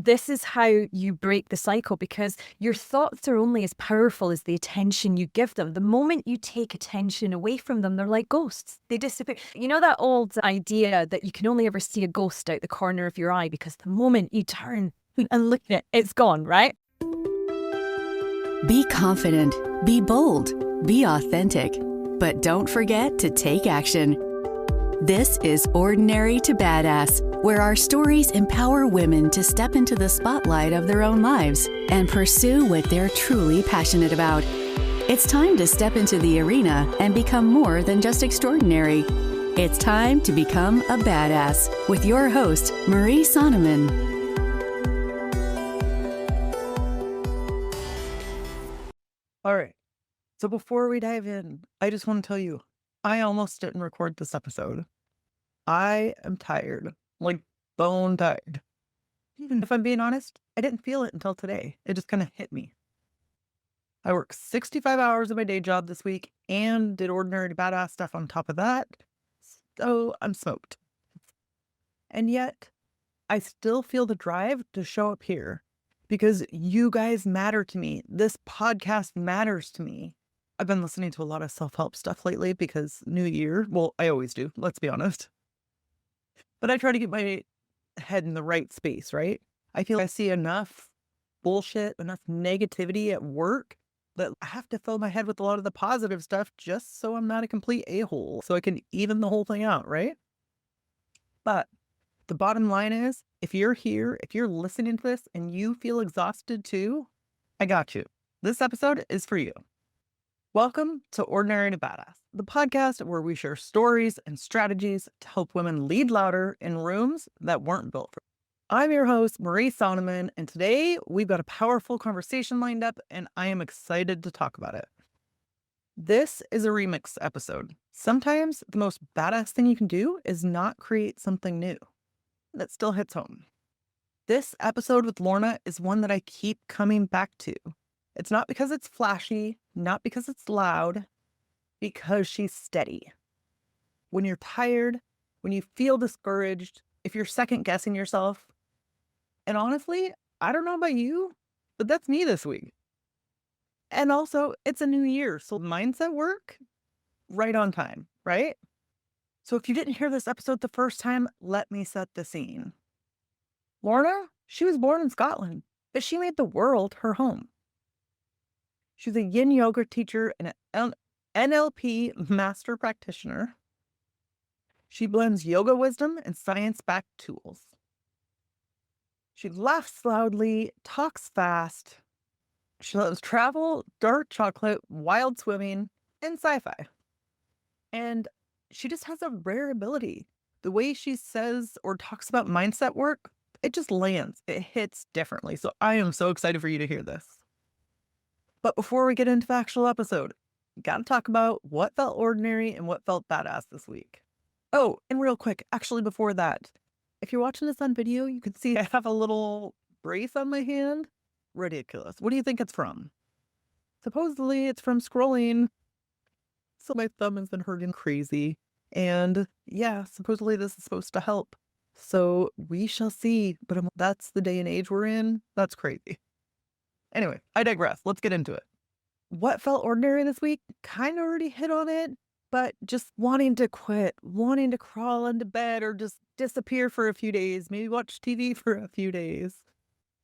This is how you break the cycle, because your thoughts are only as powerful as the attention you give them. The moment you take attention away from them, they're like ghosts. They disappear. You know that old idea that you can only ever see a ghost out the corner of your eye because the moment you turn and look at it, it's gone, right? Be confident, be bold, be authentic, but don't forget to take action. This is Ordinary to Badass, where our stories empower women to step into the spotlight of their own lives and pursue what they're truly passionate about. It's time to step into the arena and become more than just extraordinary. It's time to become a badass with your host, Marie Sonneman. All right. So before we dive in, I just want to tell you, I almost didn't record this episode. I am tired, like bone tired. Even if I'm being honest, I didn't feel it until today. It just kind of hit me. I worked 65 hours of my day job this week and did Ordinary to Badass stuff on top of that. So I'm smoked. And yet, I still feel the drive to show up here because you guys matter to me. This podcast matters to me. I've been listening to a lot of self-help stuff lately because New Year, well, I always do, let's be honest. But I try to get my head in the right space, right? I feel I see enough bullshit, enough negativity at work that I have to fill my head with a lot of the positive stuff just so I'm not a complete a-hole, so I can even the whole thing out, right? But the bottom line is, if you're here, if you're listening to this and you feel exhausted too, I got you. This episode is for you. Welcome to Ordinary to Badass, the podcast where we share stories and strategies to help women lead louder in rooms that weren't built for them. I'm your host, Marie Sonneman, and today we've got a powerful conversation lined up, and I am excited to talk about it. This is a remix episode. Sometimes the most badass thing you can do is not create something new. That still hits home. This episode with Lorna is one that I keep coming back to. It's not because it's flashy, not because it's loud, because she's steady. When you're tired, when you feel discouraged, if you're second guessing yourself, and honestly, I don't know about you, but that's me this week. And also, it's a new year, so mindset work, right on time, right? So if you didn't hear this episode the first time, let me set the scene. Lorna, she was born in Scotland, but she made the world her home. She's a yin yoga teacher and an NLP master practitioner. She blends yoga wisdom and science-backed tools. She laughs loudly, talks fast. She loves travel, dark chocolate, wild swimming, and sci-fi. And she just has a rare ability. The way she says or talks about mindset work, it just lands. It hits differently. So I am so excited for you to hear this. But before we get into the actual episode, gotta talk about what felt ordinary and what felt badass this week. Oh, and real quick, actually before that, if you're watching this on video, you can see I have a little brace on my hand. Ridiculous. What do you think it's from? Supposedly it's from scrolling. So my thumb has been hurting crazy. And yeah, supposedly this is supposed to help. So we shall see. But that's the day and age we're in. That's crazy. Anyway, I digress. Let's get into it. What felt ordinary this week? Kind of already hit on it, but just wanting to quit, wanting to crawl into bed or just disappear for a few days, maybe watch TV for a few days,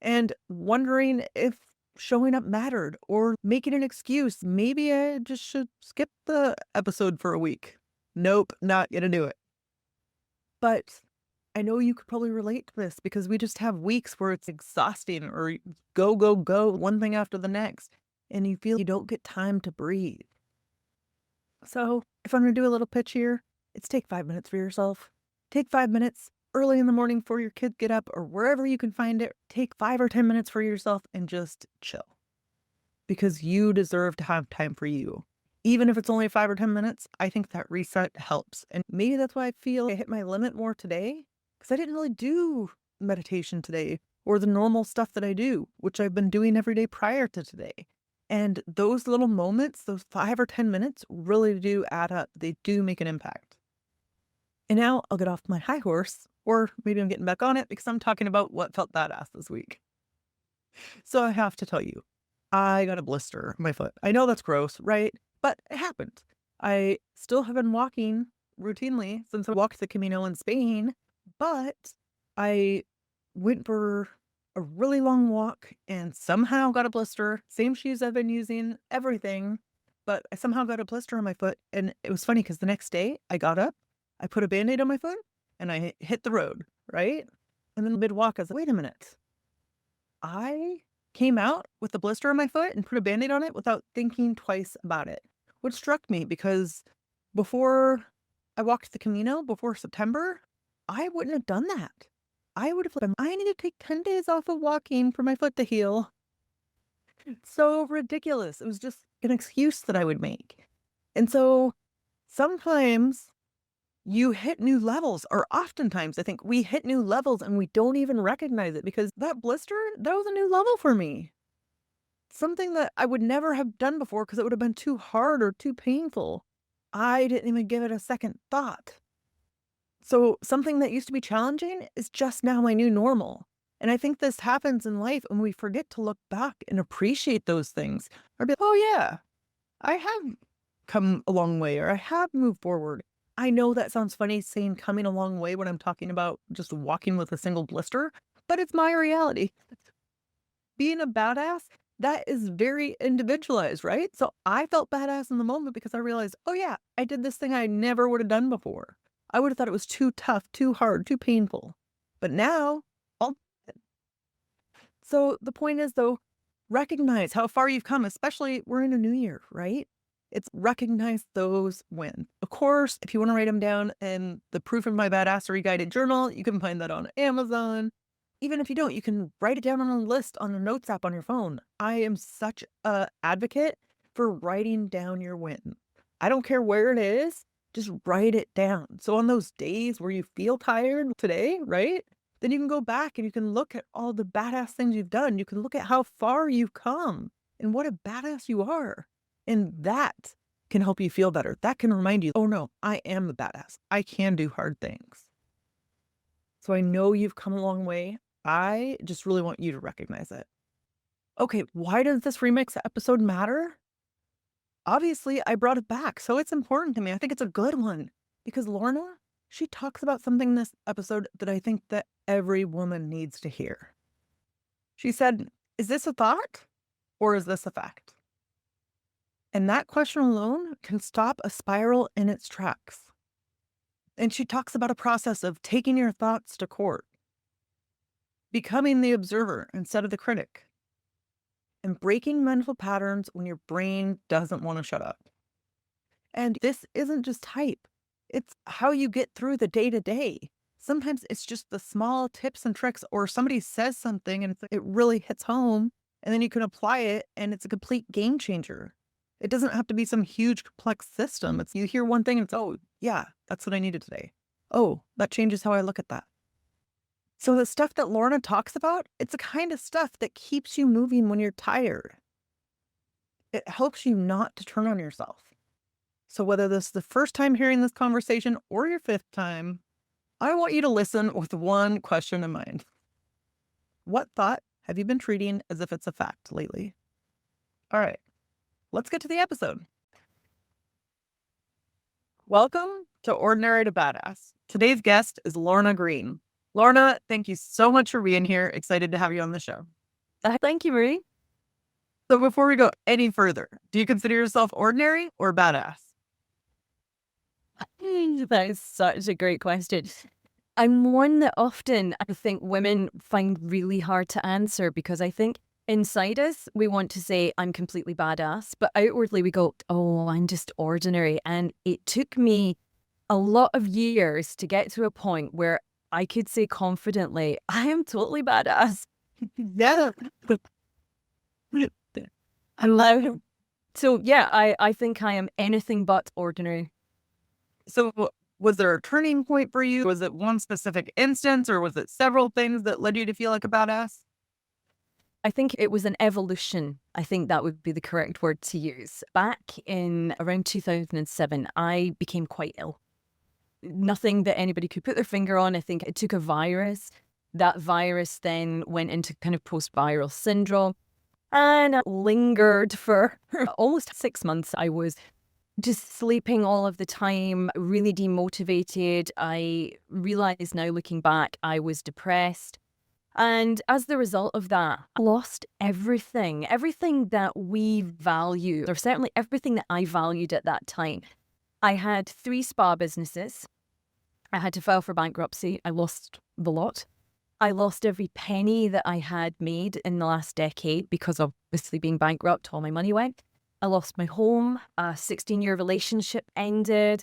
and wondering if showing up mattered or making an excuse. Maybe I just should skip the episode for a week. Nope, not gonna do it. But I know you could probably relate to this because we just have weeks where it's exhausting or go, go, go, one thing after the next, and you feel you don't get time to breathe. So if I'm going to do a little pitch here, it's take 5 minutes for yourself. Take 5 minutes early in the morning before your kids get up or wherever you can find it. Take 5 or 10 minutes for yourself and just chill. Because you deserve to have time for you. Even if it's only 5 or 10 minutes, I think that reset helps. And maybe that's why I feel I hit my limit more today. Because I didn't really do meditation today or the normal stuff that I do, which I've been doing every day prior to today. And those little moments, those 5 or 10 minutes really do add up. They do make an impact. And now I'll get off my high horse Or maybe I'm getting back on it because I'm talking about what felt badass this week. So I have to tell you, I got a blister on my foot. I know that's gross, right? But it happened. I still have been walking routinely since I walked the Camino in Spain, but I went for a really long walk and somehow got a blister. Same shoes I've been using, everything, but I somehow got a blister on my foot. And it was funny because the next day I got up, I put a Band-Aid on my foot and I hit the road, right? And then mid walk, I was like, wait a minute. I came out with a blister on my foot and put a Band-Aid on it without thinking twice about it, which struck me because before I walked the Camino, before September, I wouldn't have done that. I would have been, I need to take 10 days off of walking for my foot to heal. It's so ridiculous. It was just an excuse that I would make. And so sometimes you hit new levels, or oftentimes I think we hit new levels and we don't even recognize it because that blister, that was a new level for me. Something that I would never have done before because it would have been too hard or too painful. I didn't even give it a second thought. So something that used to be challenging is just now my new normal. And I think this happens in life when we forget to look back and appreciate those things. Or be like, oh yeah, I have come a long way, or I have moved forward. I know that sounds funny saying coming a long way when I'm talking about just walking with a single blister, but it's my reality. Being a badass, that is very individualized, right? So I felt badass in the moment because I realized, oh yeah, I did this thing I never would have done before. I would have thought it was too tough, too hard, too painful. But now, I'll do it. So the point is though, recognize how far you've come, especially we're in a new year, right? It's recognize those wins. Of course, if you want to write them down in the Proof of My Badassery Guided Journal, you can find that on Amazon. Even if you don't, you can write it down on a list on a notes app on your phone. I am such a advocate for writing down your win. I don't care where it is, just write it down. So on those days where you feel tired today, right? Then you can go back and you can look at all the badass things you've done. You can look at how far you've come and what a badass you are. And that can help you feel better. That can remind you, oh no, I am a badass. I can do hard things. So I know you've come a long way. I just really want you to recognize it. Okay, why does this remix episode matter? Obviously, I brought it back, so it's important to me. I think it's a good one because Lorna, she talks about something in this episode that I think that every woman needs to hear. She said, is this a thought or is this a fact? And that question alone can stop a spiral in its tracks. And she talks about a process of taking your thoughts to court, becoming the observer instead of the critic, and breaking mental patterns when your brain doesn't want to shut up. And this isn't just hype. It's how you get through the day to day. Sometimes it's just the small tips and tricks, or somebody says something and it really hits home, and then you can apply it and it's a complete game changer. It doesn't have to be some huge complex system. It's you hear one thing and it's, oh yeah, that's what I needed today. Oh, that changes how I look at that. So the stuff that Lorna talks about, it's the kind of stuff that keeps you moving when you're tired. It helps you not to turn on yourself. So whether this is the first time hearing this conversation or your fifth time, I want you to listen with one question in mind. What thought have you been treating as if it's a fact lately? All right, let's get to the episode. Welcome to Ordinary to Badass. Today's guest is Lorna Green. Lorna, thank you so much for being here. Excited to have you on the show. Thank you, Marie. So before we go any further, do you consider yourself ordinary or badass? That is such a great question. I'm one that often I think women find really hard to answer because I think inside us, we want to say, I'm completely badass, but outwardly we go, oh, I'm just ordinary. And it took me a lot of years to get to a point where I could say confidently, I am totally badass. Yeah. So yeah, I think I am anything but ordinary. So was there a turning point for you? Was it one specific instance or was it several things that led you to feel like a badass? I think it was an evolution. I think that would be the correct word to use. Back in around 2007, I became quite ill. nothing that anybody could put their finger on. I think it took a virus. That virus then went into kind of post-viral syndrome and it lingered for almost 6 months. I was just sleeping all of the time, really demotivated. I realized now looking back, I was depressed. And as the result of that, I lost everything that we value, or certainly everything that I valued at that time. I had 3 spa businesses. I had to file for bankruptcy. I lost the lot. I lost every penny that I had made in the last decade because of obviously being bankrupt. All my money went. I lost my home. A 16-year relationship ended.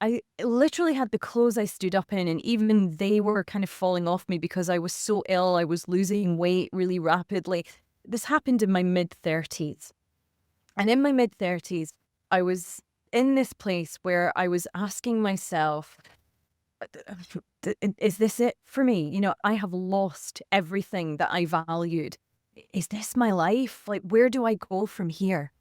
I literally had the clothes I stood up in, and even they were kind of falling off me because I was so ill. I was losing weight really rapidly. This happened in my mid-30s. And in my mid-30s, I was in this place where I was asking myself, is this it for me? You know, I have lost everything that I valued. Is this my life? Like, where do I go from here?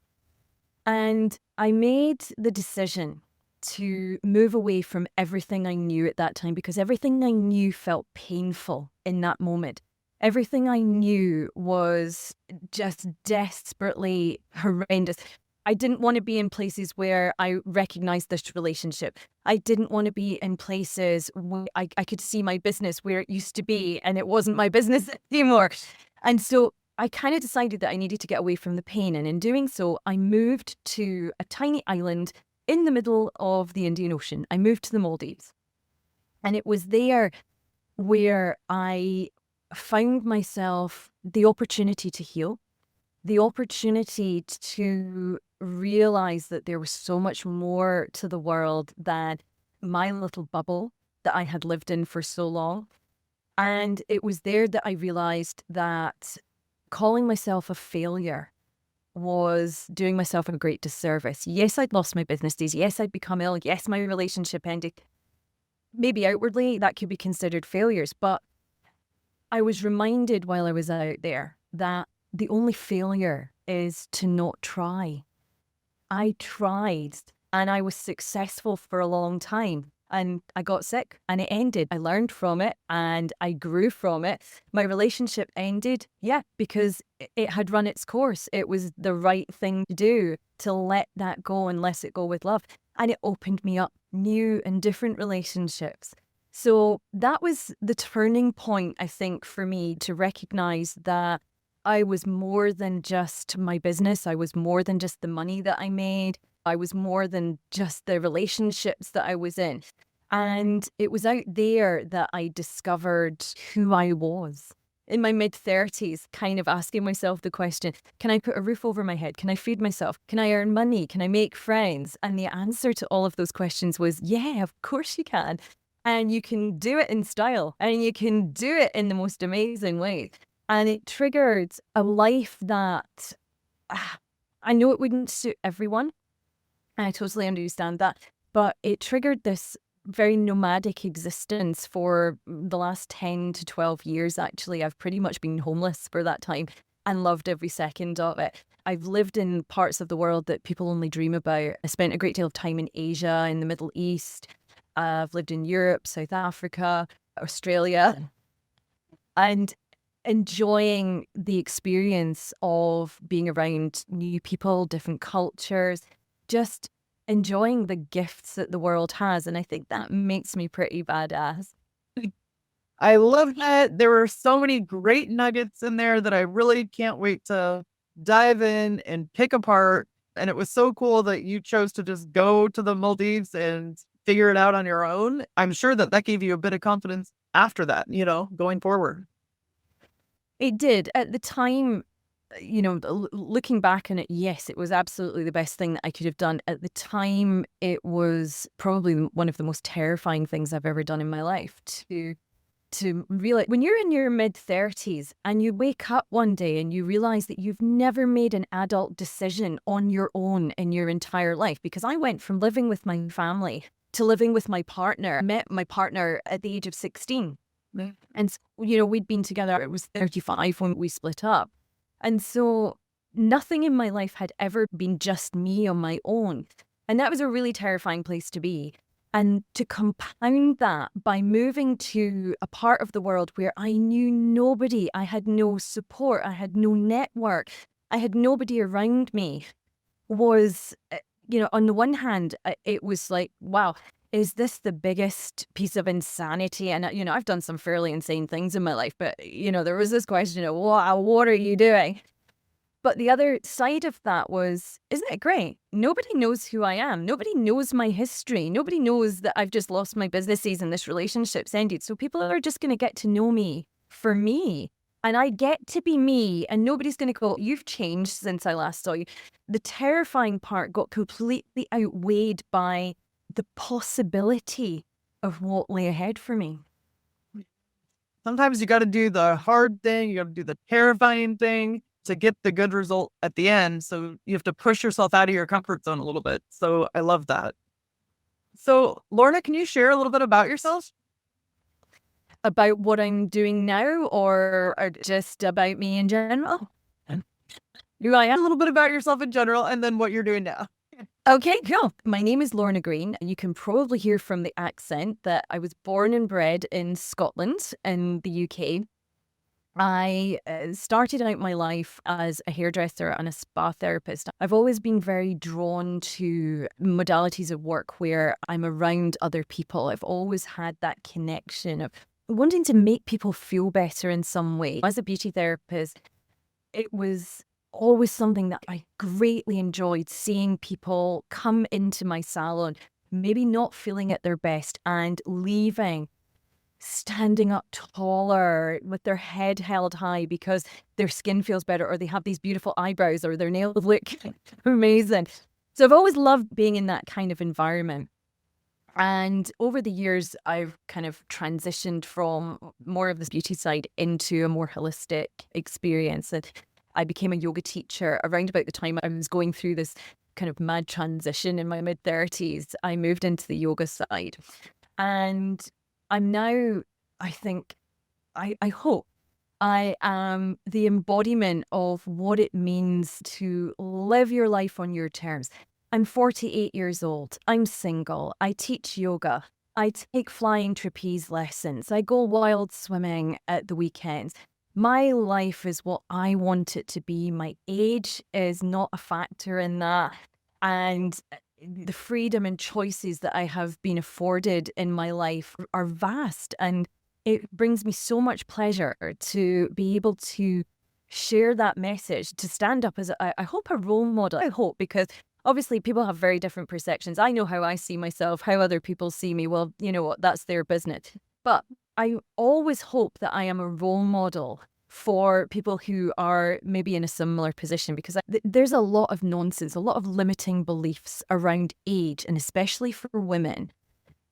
And I made the decision to move away from everything I knew at that time because everything I knew felt painful in that moment. Everything I knew was just desperately horrendous. I didn't want to be in places where I recognized this relationship. I didn't want to be in places where I could see my business where it used to be and it wasn't my business anymore. And so I kind of decided that I needed to get away from the pain. And in doing so, I moved to a tiny island in the middle of the Indian Ocean. I moved to the Maldives. And it was there where I found myself the opportunity to heal, the opportunity to realize that there was so much more to the world than my little bubble that I had lived in for so long. And it was there that I realized that calling myself a failure was doing myself a great disservice. Yes, I'd lost my businesses. Yes, I'd become ill. Yes, my relationship ended. Maybe outwardly that could be considered failures, but I was reminded while I was out there that the only failure is to not try. I tried and I was successful for a long time. And I got sick and it ended. I learned from it and I grew from it. My relationship ended, because it had run its course. It was the right thing to do, to let that go and let it go with love. And it opened me up new and different relationships. So that was the turning point, I think, for me to recognize that I was more than just my business. I was more than just the money that I made. I was more than just the relationships that I was in. And it was out there that I discovered who I was. In my mid-30s, kind of asking myself the question, can I put a roof over my head? Can I feed myself? Can I earn money? Can I make friends? And the answer to all of those questions was, yeah, of course you can. And you can do it in style and you can do it in the most amazing way. And it triggered a life that I know it wouldn't suit everyone. I totally understand that. But it triggered this very nomadic existence for the last 10 to 12 years, actually. I've pretty much been homeless for that time and loved every second of it. I've lived in parts of the world that people only dream about. I spent a great deal of time in Asia, in the Middle East. I've lived in Europe, South Africa, Australia, and enjoying the experience of being around new people, different cultures, just enjoying the gifts that the world has. And I think that makes me pretty badass. I love that. There were so many great nuggets in there that I really can't wait to dive in and pick apart. And it was so cool that you chose to just go to the Maldives and figure it out on your own. I'm sure that that gave you a bit of confidence after that, going forward. It did. At the time, looking back on it, yes, it was absolutely the best thing that I could have done. At the time, it was probably one of the most terrifying things I've ever done in my life to realize when you're in your mid-30s and you wake up one day and you realize that you've never made an adult decision on your own in your entire life. Because I went from living with my family to living with my partner. I met my partner at the age of 16. And, we'd been together, it was 35 when we split up. And so nothing in my life had ever been just me on my own. And that was a really terrifying place to be. And to compound that by moving to a part of the world where I knew nobody, I had no support, I had no network, I had nobody around me, was, on the one hand, it was like, wow, is this the biggest piece of insanity? And, I've done some fairly insane things in my life, but, there was this question of, what are you doing? But the other side of that was, isn't it great? Nobody knows who I am. Nobody knows my history. Nobody knows that I've just lost my businesses and this relationship's ended. So people are just going to get to know me for me. And I get to be me, and nobody's going to go, you've changed since I last saw you. The terrifying part got completely outweighed by the possibility of what lay ahead for me. Sometimes you got to do the hard thing, you got to do the terrifying thing to get the good result at the end. So you have to push yourself out of your comfort zone a little bit. So I love that. So Lorna, can you share a little bit about yourself? About what I'm doing now, or just about me in general? Who I am, a little bit about yourself in general, and then what you're doing now. Okay, cool. My name is Lorna Green. You can probably hear from the accent that I was born and bred in Scotland in the UK. I started out my life as a hairdresser and a spa therapist. I've always been very drawn to modalities of work where I'm around other people. I've always had that connection of wanting to make people feel better in some way. As a beauty therapist, it was always something that I greatly enjoyed, seeing people come into my salon, maybe not feeling at their best, and leaving standing up taller with their head held high because their skin feels better, or they have these beautiful eyebrows, or their nails look amazing. So I've always loved being in that kind of environment. And over the years, I've kind of transitioned from more of this beauty side into a more holistic experience. And I became a yoga teacher around about the time I was going through this kind of mad transition in my mid-30s. I moved into the yoga side. And I'm now, I think, I hope I am the embodiment of what it means to live your life on your terms. I'm 48 years old. I'm single. I teach yoga. I take flying trapeze lessons. I go wild swimming at the weekends. My life is what I want it to be. My age is not a factor in that. And the freedom and choices that I have been afforded in my life are vast. And it brings me so much pleasure to be able to share that message, to stand up as, I hope, a role model. I hope, because obviously people have very different perceptions. I know how I see myself, how other people see me. Well, you know what, that's their business. But I always hope that I am a role model for people who are maybe in a similar position, because there's a lot of nonsense, a lot of limiting beliefs around age, and especially for women,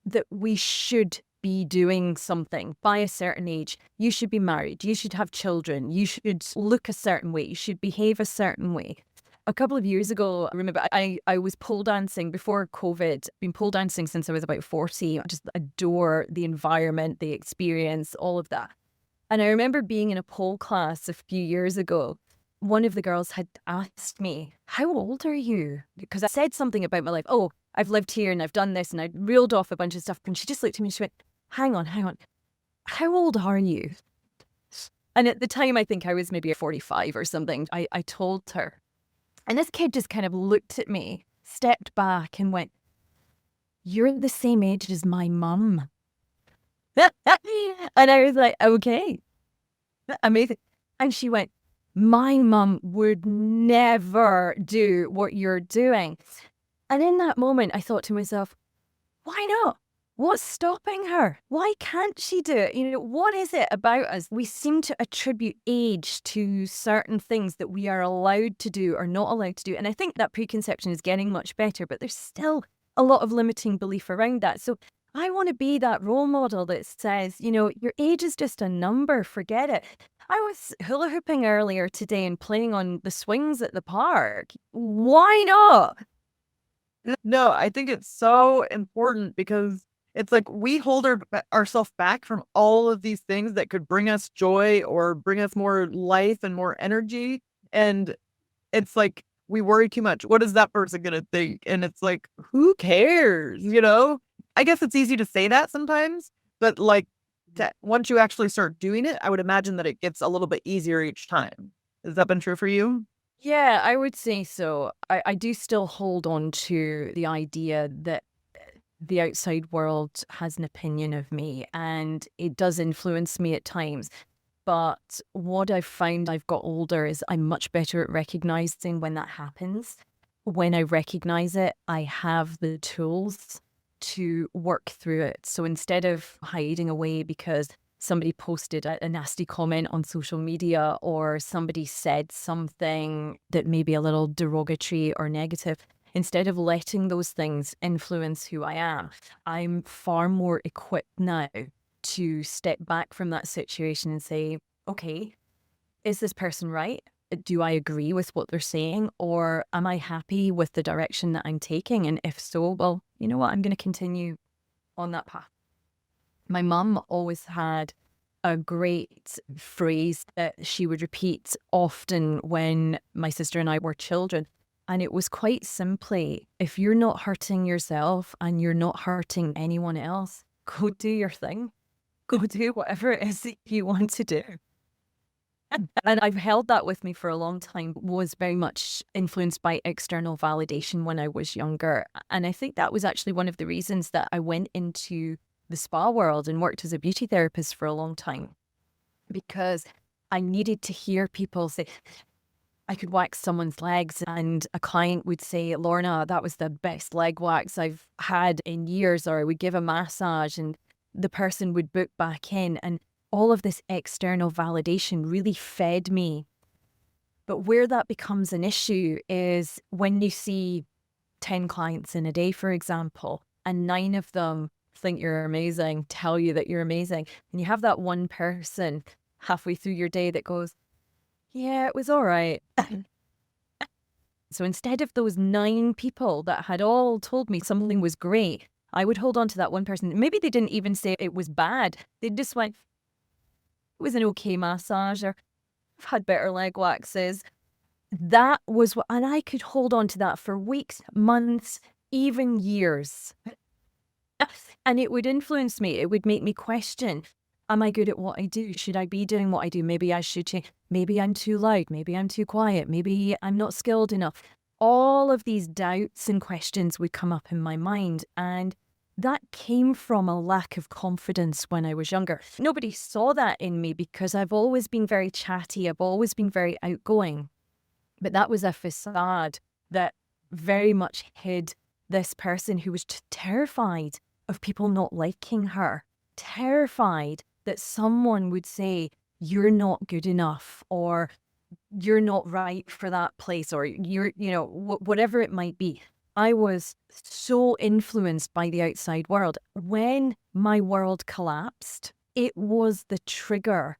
that we should be doing something by a certain age. You should be married, you should have children, you should look a certain way, you should behave a certain way. A couple of years ago, I remember I was pole dancing before COVID. I've been pole dancing since I was about 40. I just adore the environment, the experience, all of that. And I remember being in a pole class a few years ago. One of the girls had asked me, how old are you? Because I said something about my life. Oh, I've lived here and I've done this, and I reeled off a bunch of stuff. And she just looked at me and she went, hang on. How old are you? And at the time, I think I was maybe 45 or something. I told her. And this kid just kind of looked at me, stepped back and went, you're the same age as my mum. And I was like, okay, amazing. And she went, my mum would never do what you're doing. And in that moment, I thought to myself, why not? What's stopping her? Why can't she do it? You know, what is it about us? We seem to attribute age to certain things that we are allowed to do or not allowed to do. And I think that preconception is getting much better, but there's still a lot of limiting belief around that. So I want to be that role model that says, you know, your age is just a number, forget it. I was hula hooping earlier today and playing on the swings at the park. Why not? No, I think it's so important because it's like we hold ourselves back from all of these things that could bring us joy or bring us more life and more energy. And it's like we worry too much. What is that person going to think? And it's like, who cares? You know, I guess it's easy to say that sometimes, but like once you actually start doing it, I would imagine that it gets a little bit easier each time. Has that been true for you? Yeah, I would say so. I do still hold on to the idea that the outside world has an opinion of me and it does influence me at times. But what I've found I've got older is I'm much better at recognizing when that happens. When I recognize it, I have the tools to work through it. So instead of hiding away because somebody posted a nasty comment on social media or somebody said something that may be a little derogatory or negative, instead of letting those things influence who I am, I'm far more equipped now to step back from that situation and say, okay, is this person right? Do I agree with what they're saying? Or am I happy with the direction that I'm taking? And if so, well, you know what? I'm going to continue on that path. My mum always had a great phrase that she would repeat often when my sister and I were children. And it was quite simply, if you're not hurting yourself and you're not hurting anyone else, go do your thing. Go do whatever it is that you want to do. And I've held that with me for a long time, was very much influenced by external validation when I was younger. And I think that was actually one of the reasons that I went into the spa world and worked as a beauty therapist for a long time, because I needed to hear people say, I could wax someone's legs and a client would say, Lorna, that was the best leg wax I've had in years, or I would give a massage and the person would book back in. And all of this external validation really fed me. But where that becomes an issue is when you see 10 clients in a day, for example, and 9 of them think you're amazing, tell you that you're amazing. And you have that one person halfway through your day that goes, yeah, it was all right. So instead of those 9 people that had all told me something was great, I would hold on to that one person. Maybe they didn't even say it was bad. They just went, it was an okay massage, or I've had better leg waxes. That was what, and I could hold on to that for weeks, months, even years. And it would influence me. It would make me question, am I good at what I do? Should I be doing what I do? Maybe I should change. Maybe I'm too loud. Maybe I'm too quiet. Maybe I'm not skilled enough. All of these doubts and questions would come up in my mind. And that came from a lack of confidence when I was younger. Nobody saw that in me because I've always been very chatty. I've always been very outgoing. But that was a facade that very much hid this person who was terrified of people not liking her, terrified that someone would say, you're not good enough, or you're not right for that place, or you're, whatever it might be. I was so influenced by the outside world. When my world collapsed, it was the trigger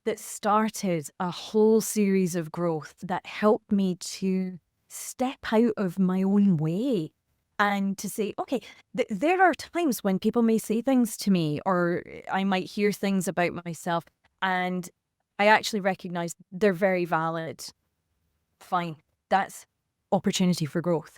that started a whole series of growth that helped me to step out of my own way and to say, okay, there are times when people may say things to me, or I might hear things about myself, and I actually recognize they're very valid. Fine. That's opportunity for growth.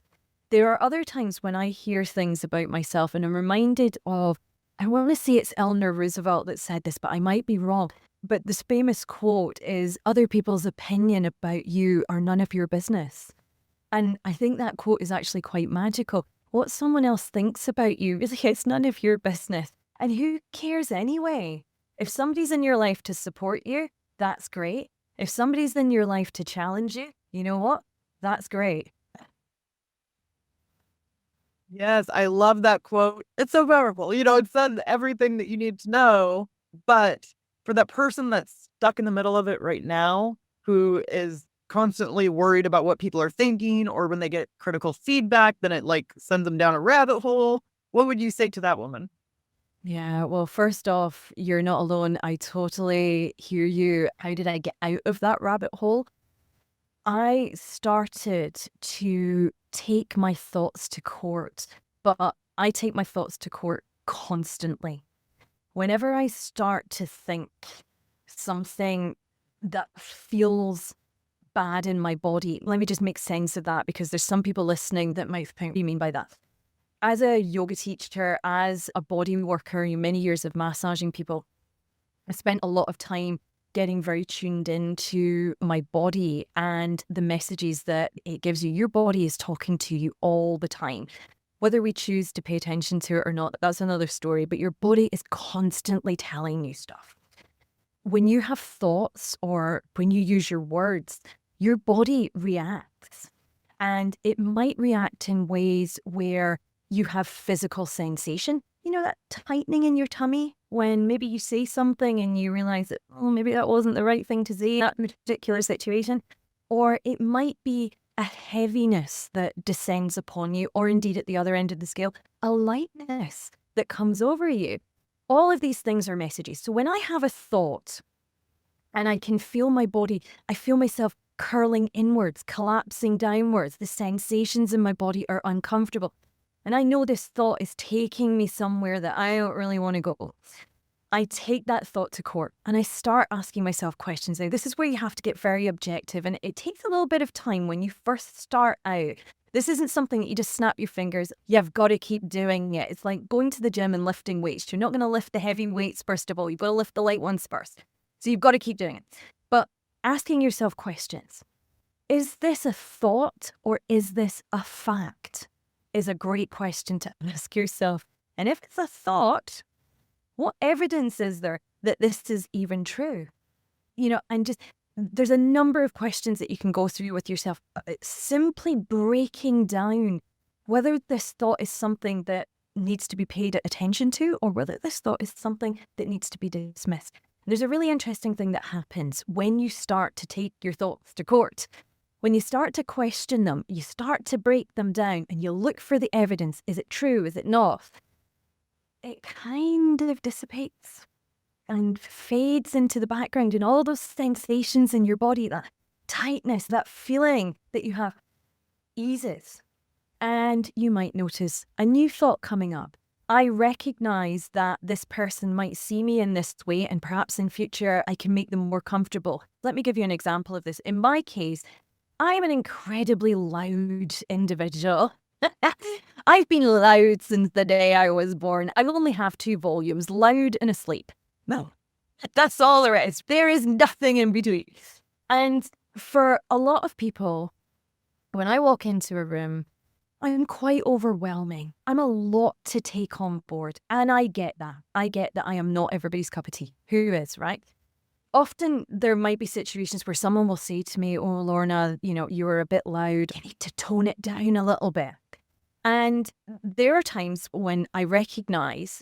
There are other times when I hear things about myself and I'm reminded of, I want to say it's Eleanor Roosevelt that said this, but I might be wrong. But this famous quote is, other people's opinion about you are none of your business. And I think that quote is actually quite magical. What someone else thinks about you, really, it's none of your business. And who cares anyway? If somebody's in your life to support you, that's great. If somebody's in your life to challenge you, you know what? That's great. Yes, I love that quote. It's so powerful. It says everything that you need to know. But for that person that's stuck in the middle of it right now, who is constantly worried about what people are thinking, or when they get critical feedback, then it like sends them down a rabbit hole. What would you say to that woman? Yeah, well, first off, you're not alone. I totally hear you. How did I get out of that rabbit hole? I started to take my thoughts to court, but I take my thoughts to court constantly. Whenever I start to think something that feels bad in my body, let me just make sense of that, because there's some people listening that might think, what do you mean by that? As a yoga teacher, as a body worker, many years of massaging people, I spent a lot of time getting very tuned into my body and the messages that it gives you. Your body is talking to you all the time. Whether we choose to pay attention to it or not, that's another story, but your body is constantly telling you stuff. When you have thoughts or when you use your words, your body reacts. And it might react in ways where you have physical sensation. You know, that tightening in your tummy when maybe you say something and you realize that, oh, maybe that wasn't the right thing to say in that particular situation. Or it might be a heaviness that descends upon you, or indeed at the other end of the scale, a lightness that comes over you. All of these things are messages. So when I have a thought and I can feel my body, I feel myself curling inwards, collapsing downwards, the sensations in my body are uncomfortable. And I know this thought is taking me somewhere that I don't really want to go. I take that thought to court and I start asking myself questions. Now, this is where you have to get very objective, and it takes a little bit of time when you first start out. This isn't something that you just snap your fingers. You've got to keep doing it. It's like going to the gym and lifting weights. You're not going to lift the heavy weights first of all. You've got to lift the light ones first. So you've got to keep doing it. But asking yourself questions. Is this a thought or is this a fact? Is a great question to ask yourself. And if it's a thought, what evidence is there that this is even true? You know, and just there's a number of questions that you can go through with yourself. Simply breaking down whether this thought is something that needs to be paid attention to or whether this thought is something that needs to be dismissed. There's a really interesting thing that happens when you start to take your thoughts to court. When you start to question them, you start to break them down and you look for the evidence. Is it true? Is it not? It kind of dissipates and fades into the background, and all those sensations in your body, that tightness, that feeling that you have eases. And you might notice a new thought coming up. I recognize that this person might see me in this way and perhaps in future I can make them more comfortable. Let me give you an example of this. In my case, I'm an incredibly loud individual. I've been loud since the day I was born. I only have 2 volumes, loud and asleep. No, that's all there is. There is nothing in between. And for a lot of people, when I walk into a room, I'm quite overwhelming. I'm a lot to take on board. And I get that. I get that I am not everybody's cup of tea. Who is, right? Often there might be situations where someone will say to me, oh, Lorna, you know, you were a bit loud. You need to tone it down a little bit. And there are times when I recognize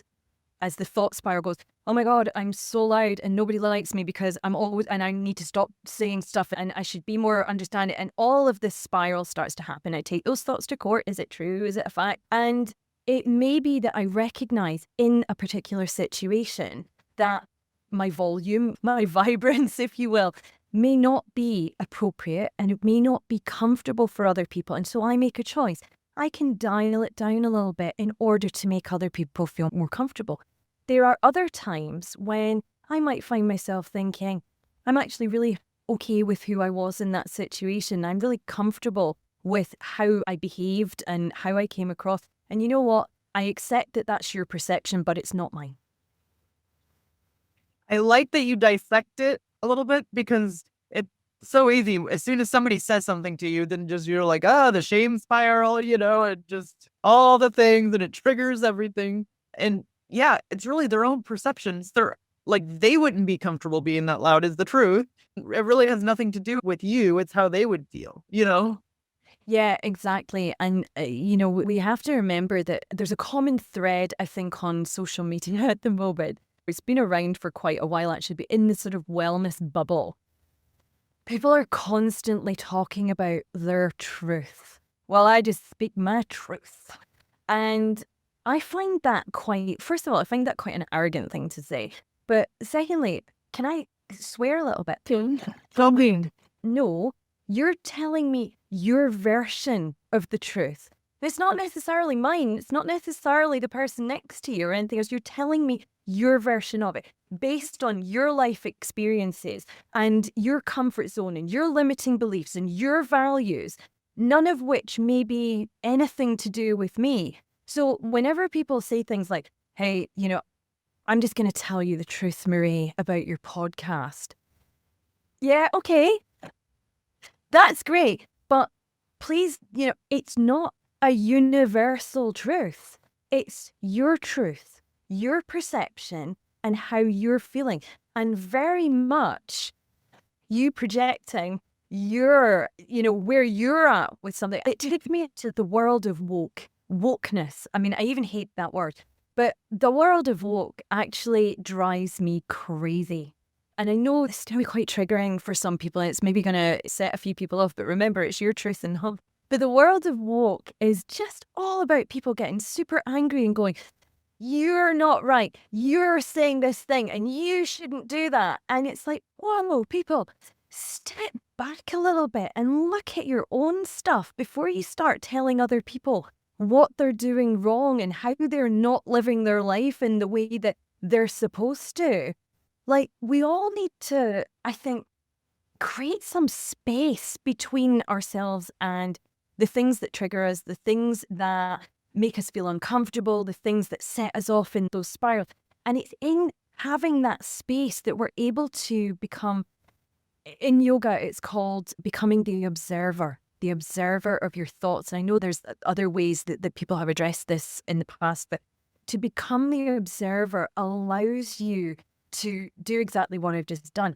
as the thought spiral goes, oh my God, I'm so loud and nobody likes me because I'm always, and I need to stop saying stuff and I should be more understanding. And all of this spiral starts to happen. I take those thoughts to court. Is it true? Is it a fact? And it may be that I recognize in a particular situation that my volume, my vibrance, if you will, may not be appropriate and it may not be comfortable for other people. And so I make a choice. I can dial it down a little bit in order to make other people feel more comfortable. There are other times when I might find myself thinking, I'm actually really okay with who I was in that situation. I'm really comfortable with how I behaved and how I came across. And you know what? I accept that that's your perception, but it's not mine. I like that you dissect it a little bit because it's so easy. As soon as somebody says something to you, then just you're like, the shame spiral, you know, and just all the things and it triggers everything. And yeah, it's really their own perceptions. They're like, they wouldn't be comfortable being that loud is the truth. It really has nothing to do with you. It's how they would feel, you know? Yeah, exactly. And, you know, we have to remember that there's a common thread, I think, on social media at the moment. It's been around for quite a while, actually, but in this sort of wellness bubble, people are constantly talking about their truth. Well, I just speak my truth. And I find that first of all, I find that quite an arrogant thing to say. But secondly, can I swear a little bit? Something. No, you're telling me your version of the truth. It's not necessarily mine. It's not necessarily the person next to you or anything else. You're telling me your version of it based on your life experiences and your comfort zone and your limiting beliefs and your values, none of which may be anything to do with me. So whenever people say things like, hey, I'm just going to tell you the truth, Marie, about your podcast. Yeah, okay, that's great. But please, it's not a universal truth. It's your truth, your perception, and how you're feeling. And very much you projecting where you're at with something. It took me into the world of wokeness. I mean, I even hate that word, but the world of woke actually drives me crazy. And I know it's going to be quite triggering for some people. And it's maybe going to set a few people off, but remember, it's your truth and hub. But the world of woke is just all about people getting super angry and going, you're not right. You're saying this thing and you shouldn't do that. And it's like, whoa, people, step back a little bit and look at your own stuff before you start telling other people what they're doing wrong and how they're not living their life in the way that they're supposed to. Like, we all need to, I think, create some space between ourselves and the things that trigger us, the things that make us feel uncomfortable, the things that set us off in those spirals. And it's in having that space that we're able to become, in yoga, it's called becoming the observer of your thoughts. And I know there's other ways that people have addressed this in the past, but to become the observer allows you to do exactly what I've just done.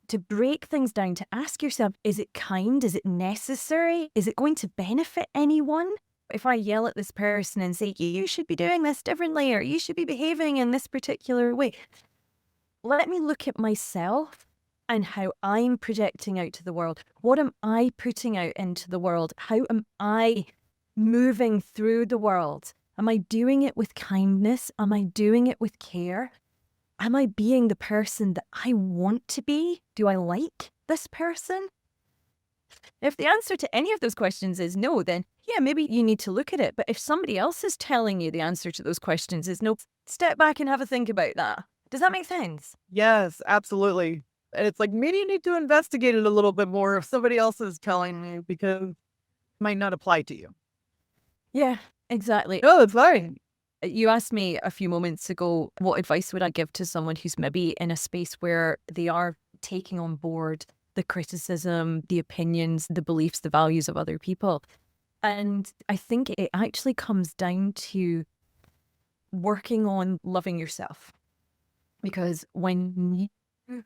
To break things down, to ask yourself, is it kind? Is it necessary? Is it going to benefit anyone? If I yell at this person and say, you should be doing this differently, or you should be behaving in this particular way, let me look at myself and how I'm projecting out to the world. What am I putting out into the world? How am I moving through the world? Am I doing it with kindness? Am I doing it with care? Am I being the person that I want to be? Do I like this person? If the answer to any of those questions is no, then yeah, maybe you need to look at it. But if somebody else is telling you the answer to those questions is no, step back and have a think about that. Does that make sense? Yes, absolutely. And it's like, maybe you need to investigate it a little bit more if somebody else is telling you, because it might not apply to you. Yeah, exactly. No, it's fine. You asked me a few moments ago, what advice would I give to someone who's maybe in a space where they are taking on board the criticism, the opinions, the beliefs, the values of other people. And I think it actually comes down to working on loving yourself. Because when you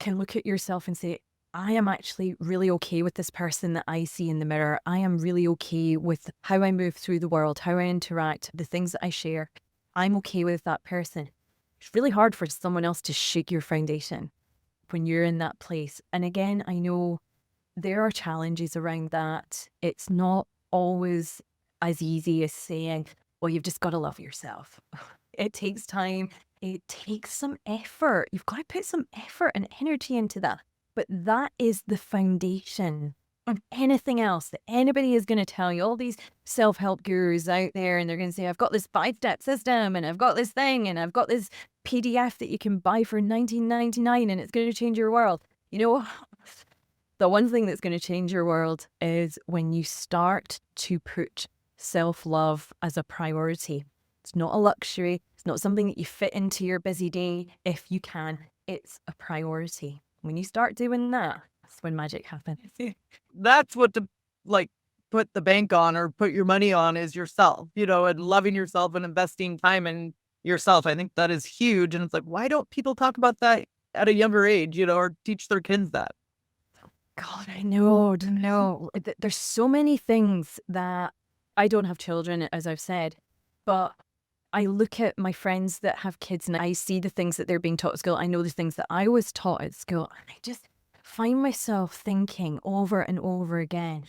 can look at yourself and say, I am actually really okay with this person that I see in the mirror. I am really okay with how I move through the world, how I interact, the things that I share. I'm okay with that person. It's really hard for someone else to shake your foundation when you're in that place. And again, I know there are challenges around that. It's not always as easy as saying, well, you've just got to love yourself. It takes time. It takes some effort. You've got to put some effort and energy into that. But that is the foundation of anything else that anybody is going to tell you. All these self-help gurus out there, and they're going to say, I've got this 5-step system, and I've got this thing, and I've got this PDF that you can buy for $19.99, and it's going to change your world. You know, the one thing that's going to change your world is when you start to put self-love as a priority. It's not a luxury. It's not something that you fit into your busy day if you can. It's a priority. When you start doing that, that's when magic happens. That's what to put the bank on or put your money on is yourself, and loving yourself and investing time in yourself. I think that is huge. And it's like, why don't people talk about that at a younger age, or teach their kids that? God, I know. There's so many things that I don't have children, as I've said, but I look at my friends that have kids and I see the things that they're being taught at school. I know the things that I was taught at school. And I just find myself thinking over and over again,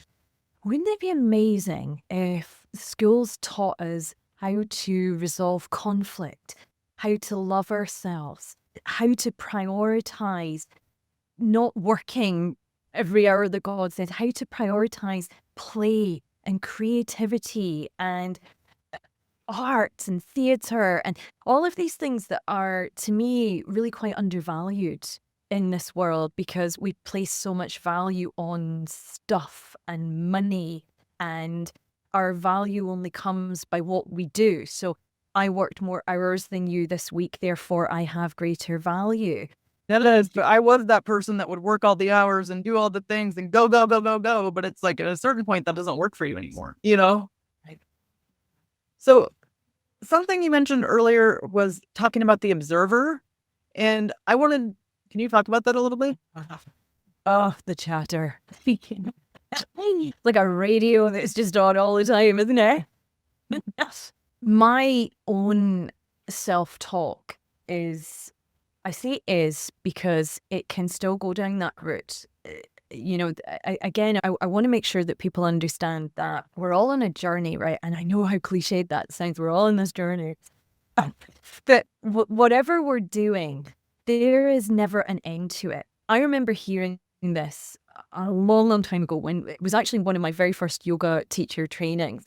wouldn't it be amazing if schools taught us how to resolve conflict, how to love ourselves, how to prioritize not working every hour that God says, how to prioritize play and creativity and arts and theatre and all of these things that are, to me, really quite undervalued in this world because we place so much value on stuff and money and our value only comes by what we do. So I worked more hours than you this week, therefore I have greater value. That is, but I was that person that would work all the hours and do all the things and go, go, go, go, go. But it's like at a certain point that doesn't work for you anymore, you know? Right. So something you mentioned earlier was talking about the observer. And I wanted, can you talk about that a little bit? Oh, the chatter. Like a radio that's just on all the time, isn't it? My own self-talk is, I say is because it can still go down that route. I want to make sure that people understand that we're all on a journey, right? And I know how cliched that sounds. We're all on this journey. But whatever we're doing, there is never an end to it. I remember hearing this a long, long time ago when it was actually one of my very first yoga teacher trainings.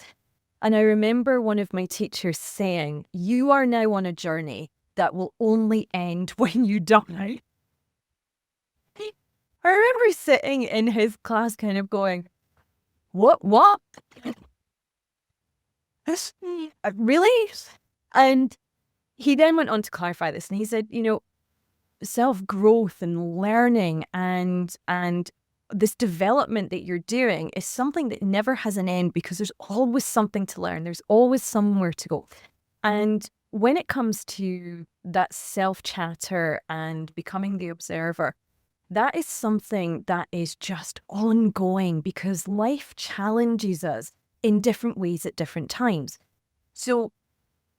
And I remember one of my teachers saying, "You are now on a journey that will only end when you die." I remember sitting in his class kind of going, What? Really? And he then went on to clarify this and he said, self-growth and learning and this development that you're doing is something that never has an end because there's always something to learn. There's always somewhere to go. And when it comes to that self-chatter and becoming the observer, that is something that is just ongoing because life challenges us in different ways at different times. So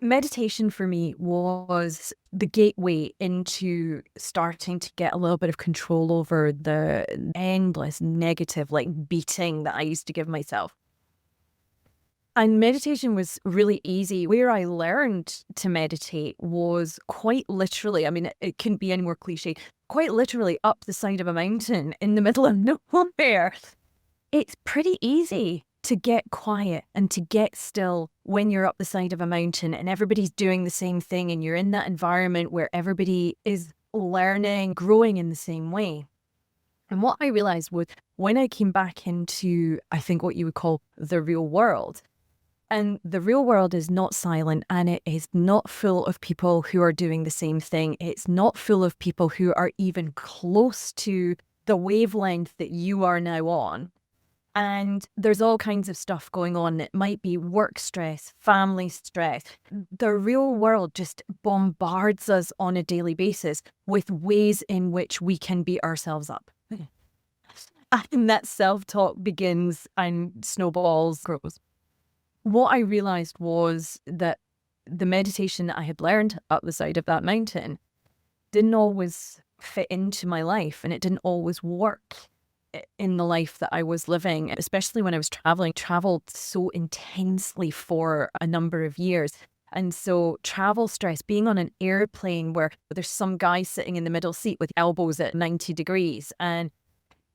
meditation for me was the gateway into starting to get a little bit of control over the endless negative beating that I used to give myself. And meditation was really easy. Where I learned to meditate was quite literally, I mean, it couldn't be any more cliche, quite literally up the side of a mountain in the middle of nowhere. It's pretty easy to get quiet and to get still when you're up the side of a mountain and everybody's doing the same thing and you're in that environment where everybody is learning, growing in the same way. And what I realized was when I came back into, I think what you would call the real world, and the real world is not silent and it is not full of people who are doing the same thing. It's not full of people who are even close to the wavelength that you are now on. And there's all kinds of stuff going on. It might be work stress, family stress. The real world just bombards us on a daily basis with ways in which we can beat ourselves up. And that self-talk begins and snowballs, grows. What I realized was that the meditation that I had learned up the side of that mountain didn't always fit into my life and it didn't always work in the life that I was living, especially when I was traveled so intensely for a number of years. And so travel stress, being on an airplane where there's some guy sitting in the middle seat with elbows at 90 degrees and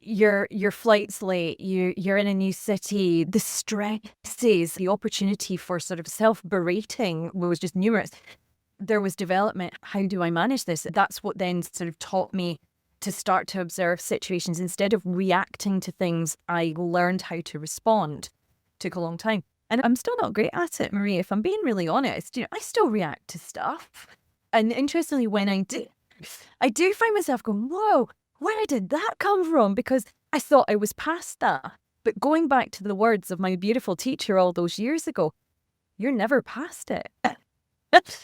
your flight's late, you're in a new city, the stresses, the opportunity for sort of self-berating was just numerous. There was development. How do I manage this? That's what then sort of taught me to start to observe situations. Instead of reacting to things, I learned how to respond. Took a long time. And I'm still not great at it, Marie. If I'm being really honest, I still react to stuff. And interestingly, when I do find myself going, whoa, where did that come from? Because I thought I was past that. But going back to the words of my beautiful teacher all those years ago, you're never past it.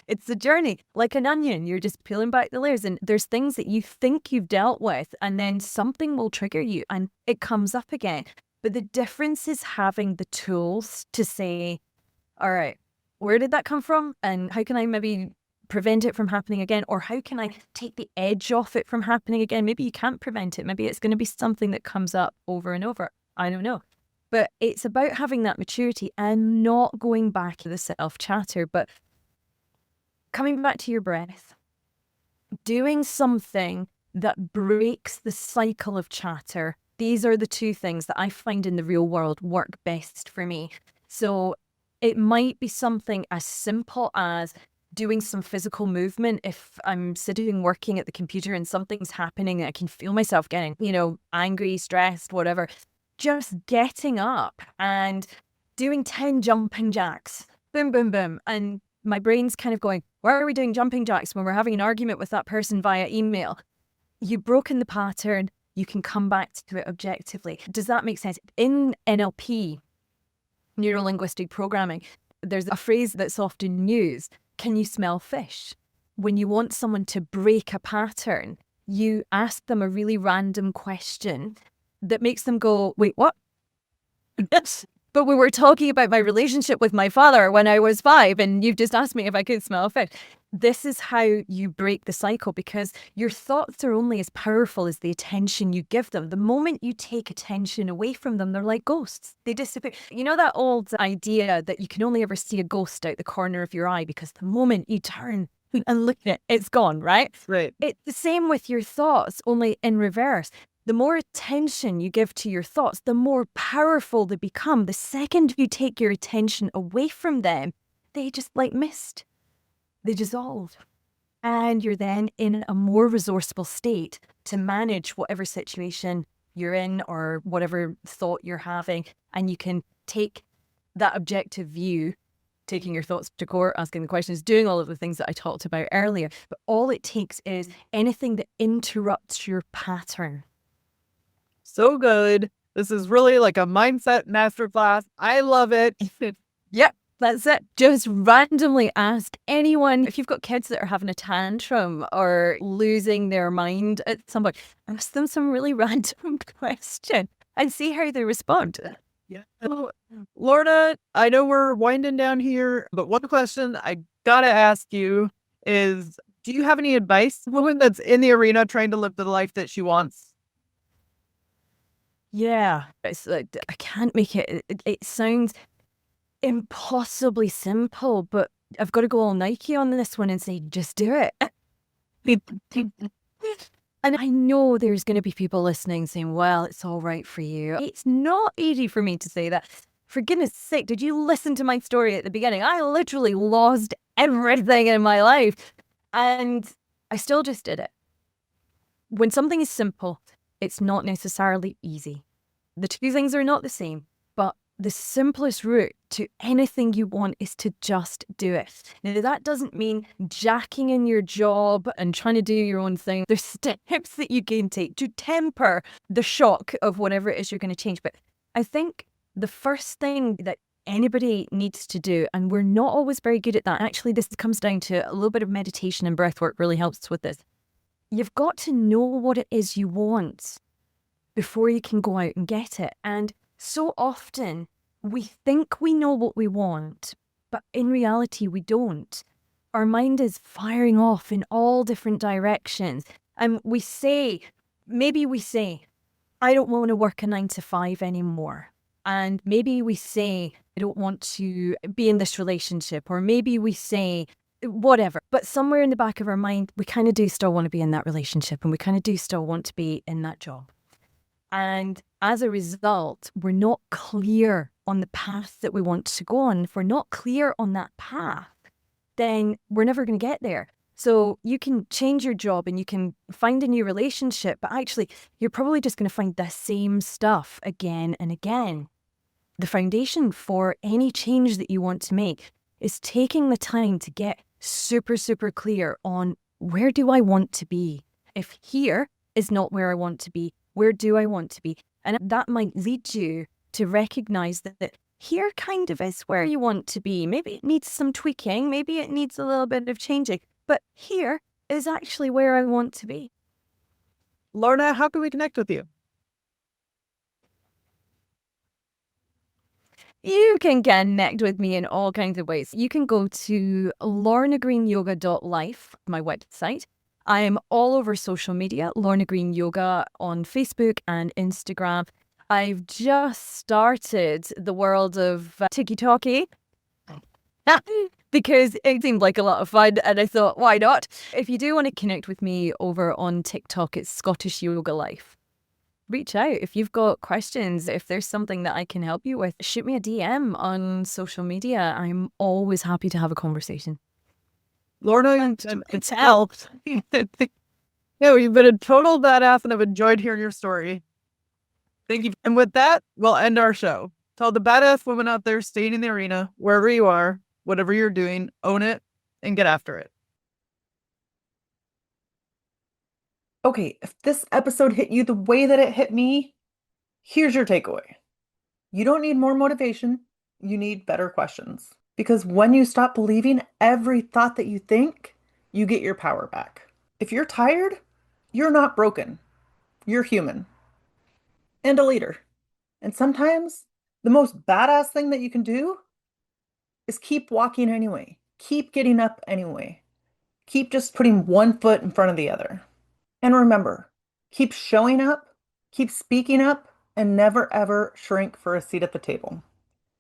It's a journey, like an onion. You're just peeling back the layers and there's things that you think you've dealt with and then something will trigger you and it comes up again. But the difference is having the tools to say, all right, where did that come from? And how can I maybe prevent it from happening again? Or how can I take the edge off it from happening again? Maybe you can't prevent it. Maybe it's going to be something that comes up over and over. I don't know. But it's about having that maturity and not going back to the self-chatter, but coming back to your breath, doing something that breaks the cycle of chatter. These are the two things that I find in the real world work best for me. So it might be something as simple as doing some physical movement. If I'm sitting working at the computer and something's happening, I can feel myself getting, angry, stressed, whatever. Just getting up and doing 10 jumping jacks. Boom, boom, boom. And my brain's kind of going, why are we doing jumping jacks when we're having an argument with that person via email? You've broken the pattern. You can come back to it objectively. Does that make sense? In NLP, neuro-linguistic programming, there's a phrase that's often used. Can you smell fish? When you want someone to break a pattern, you ask them a really random question that makes them go, wait, what? Yes. But we were talking about my relationship with my father when I was 5, and you've just asked me if I could smell fish. This is how you break the cycle, because your thoughts are only as powerful as the attention you give them. The moment you take attention away from them, they're like ghosts. They disappear. You know that old idea that you can only ever see a ghost out the corner of your eye because the moment you turn and look at it, it's gone, right? Right. It's the same with your thoughts, only in reverse. The more attention you give to your thoughts, the more powerful they become. The second you take your attention away from them, they just like mist. They dissolve. And you're then in a more resourceful state to manage whatever situation you're in or whatever thought you're having. And you can take that objective view, taking your thoughts to court, asking the questions, doing all of the things that I talked about earlier. But all it takes is anything that interrupts your pattern. So good. This is really like a mindset masterclass. I love it. Yep, that's it. Just randomly ask anyone, if you've got kids that are having a tantrum or losing their mind at some point, ask them some really random question and see how they respond. Yeah. Lorna, I know we're winding down here, but one question I gotta ask you is, do you have any advice for a woman that's in the arena trying to live the life that she wants? Yeah, it's like, I can't make it. It sounds impossibly simple, but I've got to go all Nike on this one and say, just do it. And I know there's going to be people listening saying, well, it's all right for you. It's not easy for me to say that. For goodness sake, did you listen to my story at the beginning? I literally lost everything in my life and I still just did it. When something is simple, it's not necessarily easy. The two things are not the same, but the simplest route to anything you want is to just do it. Now, that doesn't mean jacking in your job and trying to do your own thing. There's steps that you can take to temper the shock of whatever it is you're going to change. But I think the first thing that anybody needs to do, and we're not always very good at that. Actually, this comes down to a little bit of meditation, and breath work really helps with this. You've got to know what it is you want before you can go out and get it. And so often we think we know what we want, but in reality, we don't. Our mind is firing off in all different directions. And maybe we say, I don't want to work a 9 to 5 anymore. And maybe we say, I don't want to be in this relationship. Or maybe we say, whatever. But somewhere in the back of our mind, we kind of do still want to be in that relationship, and we kind of do still want to be in that job. And as a result, we're not clear on the path that we want to go on. If we're not clear on that path, then we're never going to get there. So you can change your job and you can find a new relationship, but actually you're probably just going to find the same stuff again and again. The foundation for any change that you want to make is taking the time to get super, super clear on, where do I want to be? If here is not where I want to be, where do I want to be? And that might lead you to recognize that here kind of is where you want to be. Maybe it needs some tweaking. Maybe it needs a little bit of changing. But here is actually where I want to be. Lorna, how can we connect with you? You can connect with me in all kinds of ways. You can go to lornagreenyoga.life, my website. I'm all over social media, Lorna Green Yoga on Facebook and Instagram. I've just started the world of TikTok because it seemed like a lot of fun and I thought, why not? If you do want to connect with me over on TikTok, it's Scottish Yoga Life. Reach out if you've got questions. If there's something that I can help you with, shoot me a DM on social media. I'm always happy to have a conversation. Lorna, it's helped. Yeah, you've been a total badass and I've enjoyed hearing your story. Thank you. And with that, we'll end our show. To all the badass women out there staying in the arena, wherever you are, whatever you're doing, own it and get after it. Okay, if this episode hit you the way that it hit me, here's your takeaway. You don't need more motivation. You need better questions. Because when you stop believing every thought that you think, you get your power back. If you're tired, you're not broken. You're human. And a leader. And sometimes the most badass thing that you can do is keep walking anyway. Keep getting up anyway. Keep just putting one foot in front of the other. And remember, keep showing up, keep speaking up, and never ever shrink for a seat at the table.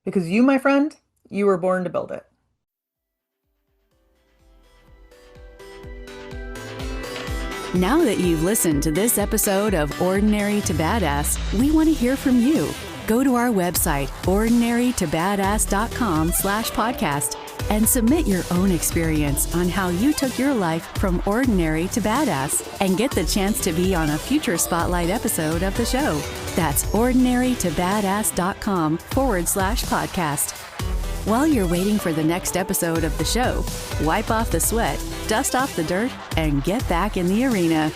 Because you, my friend, you were born to build it. Now that you've listened to this episode of Ordinary to Badass, we want to hear from you. Go to our website, ordinarytobadass.com/podcast, and submit your own experience on how you took your life from ordinary to badass and get the chance to be on a future Spotlight episode of the show. That's ordinarytobadass.com/podcast. While you're waiting for the next episode of the show, wipe off the sweat, dust off the dirt, and get back in the arena.